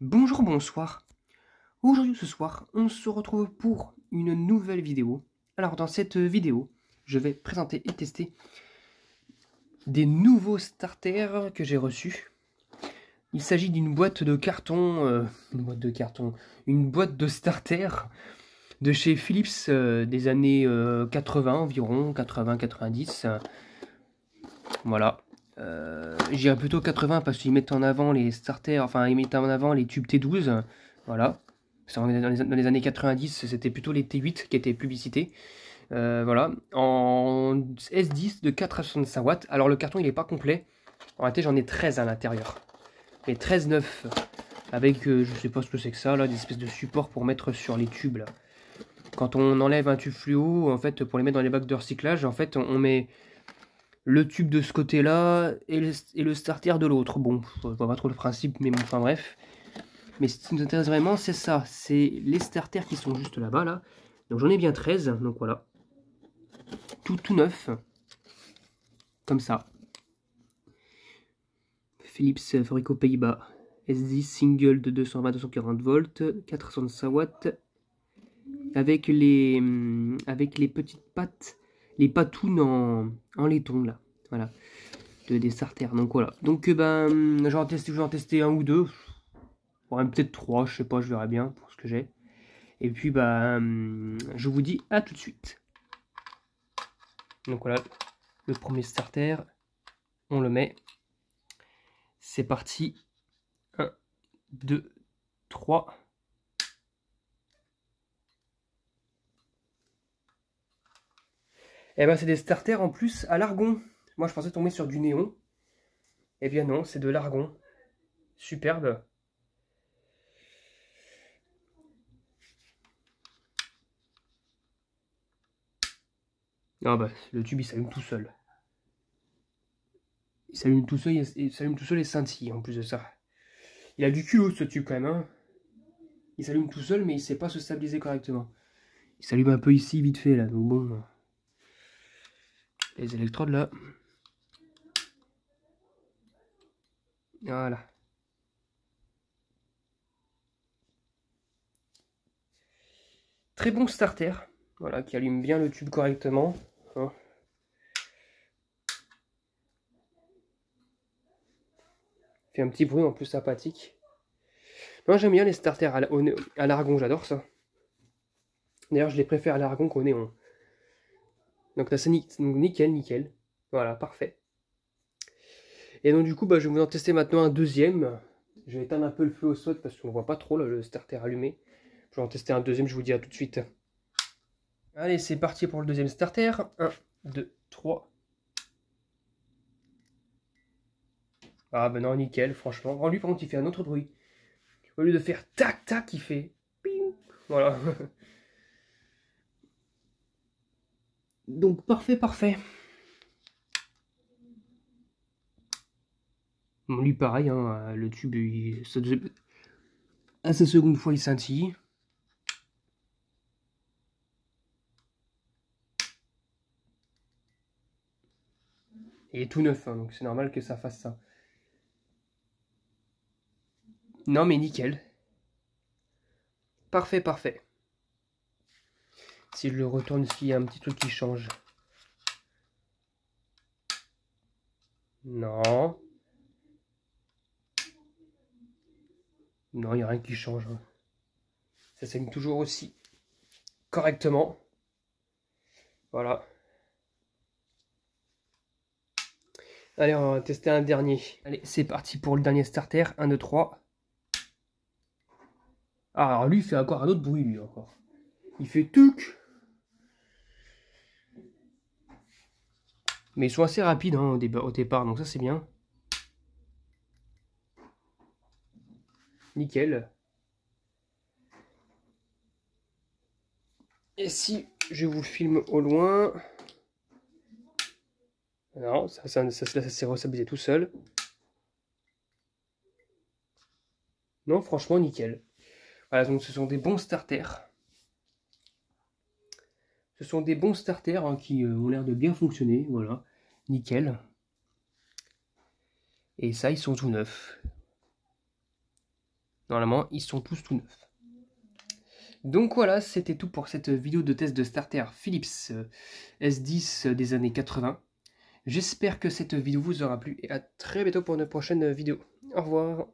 Bonjour, bonsoir. Aujourd'hui, ce soir, on se retrouve pour une nouvelle vidéo. Alors, dans cette vidéo, je vais présenter et tester des nouveaux starters que j'ai reçus. Il s'agit d'une boîte de carton, une boîte de starters de chez Philips des années 80 environ, 80-90. Voilà. Je dirais plutôt 80 parce qu'ils mettent en avant les starters, enfin ils mettent en avant les tubes T12. Voilà. Dans les années 90, c'était plutôt les T8 qui étaient publicités. Voilà. En S10 de 4 à 65 watts. Alors le carton il n'est pas complet. En réalité j'en ai 13 à l'intérieur. Les 13 neufs. Avec, je sais pas ce que c'est que ça, là, des espèces de supports pour mettre sur les tubes. Là. Quand on enlève un tube fluo, en fait, pour les mettre dans les bacs de recyclage, en fait, on met le tube de ce côté-là et le starter de l'autre. Bon, je vois pas trop le principe, mais bon, enfin bref. Mais ce qui nous intéresse vraiment, c'est ça. C'est les starters qui sont juste là-bas, là. Donc j'en ai bien 13, donc voilà. Tout neuf. Comme ça. Philips fabrique aux Pays-Bas. S10 single de 220-240 volts, 465 watts. Avec les petites pattes, les patounes en laiton, là. Voilà. Des starters. Donc voilà. Donc je vais en tester un ou deux. Ouais, peut-être 3, je sais pas, je verrai bien pour ce que j'ai. Et puis je vous dis à tout de suite. Donc voilà, le premier starter, on le met. C'est parti. 1, 2, 3. Et ben c'est des starters en plus à l'argon. Moi je pensais tomber sur du néon. Eh bien non, c'est de l'argon. Superbe. Ah bah le tube il s'allume tout seul. Il s'allume tout seul, il s'allume tout seul et scintille en plus de ça. Il a du culot ce tube quand même. Hein. Il s'allume tout seul mais il sait pas se stabiliser correctement. Il s'allume un peu ici vite fait là. Donc bon. Les électrodes là. Voilà. Très bon starter. Voilà, qui allume bien le tube correctement. Hein. Fait un petit bruit en plus sympathique. Moi j'aime bien les starters à l'argon, j'adore ça. D'ailleurs je les préfère à l'argon qu'au néon. Donc là c'est nickel, nickel. Voilà, parfait. Et donc du coup je vais vous en tester maintenant un deuxième. Je vais éteindre un peu le feu au spot parce qu'on ne voit pas trop là, le starter allumé. Je vais en tester un deuxième, je vous dis à tout de suite. Allez, c'est parti pour le deuxième starter. 1, 2, 3. Ah ben non, nickel, franchement. En lui, par contre, il fait un autre bruit. Au lieu de faire tac tac, il fait ping. Voilà. Donc parfait, parfait. Bon, lui pareil, hein, le tube, à sa seconde fois il scintille. Il est tout neuf, hein, donc c'est normal que ça fasse ça. Non mais nickel. Parfait, parfait. Si je le retourne, s'il y a un petit truc qui change. Non. Non, il n'y a rien qui change. Hein. Ça s'allume toujours aussi correctement. Voilà. Allez, on va tester un dernier. Allez, c'est parti pour le dernier starter. 1, 2, 3. Ah, alors lui, il fait encore un autre bruit, lui, encore. Il fait tuc. Mais ils sont assez rapides hein, au départ, donc ça c'est bien. Nickel. Et si je vous filme au loin... Non, ça s'est restabilisé tout seul. Non, franchement, nickel. Voilà, donc ce sont des bons starters. Ce sont des bons starters hein, qui ont l'air de bien fonctionner. Voilà, nickel. Et ça, ils sont tout neufs. Normalement, ils sont tous tout neufs. Donc voilà, c'était tout pour cette vidéo de test de starter Philips S10 des années 80. J'espère que cette vidéo vous aura plu et à très bientôt pour une prochaine vidéo. Au revoir.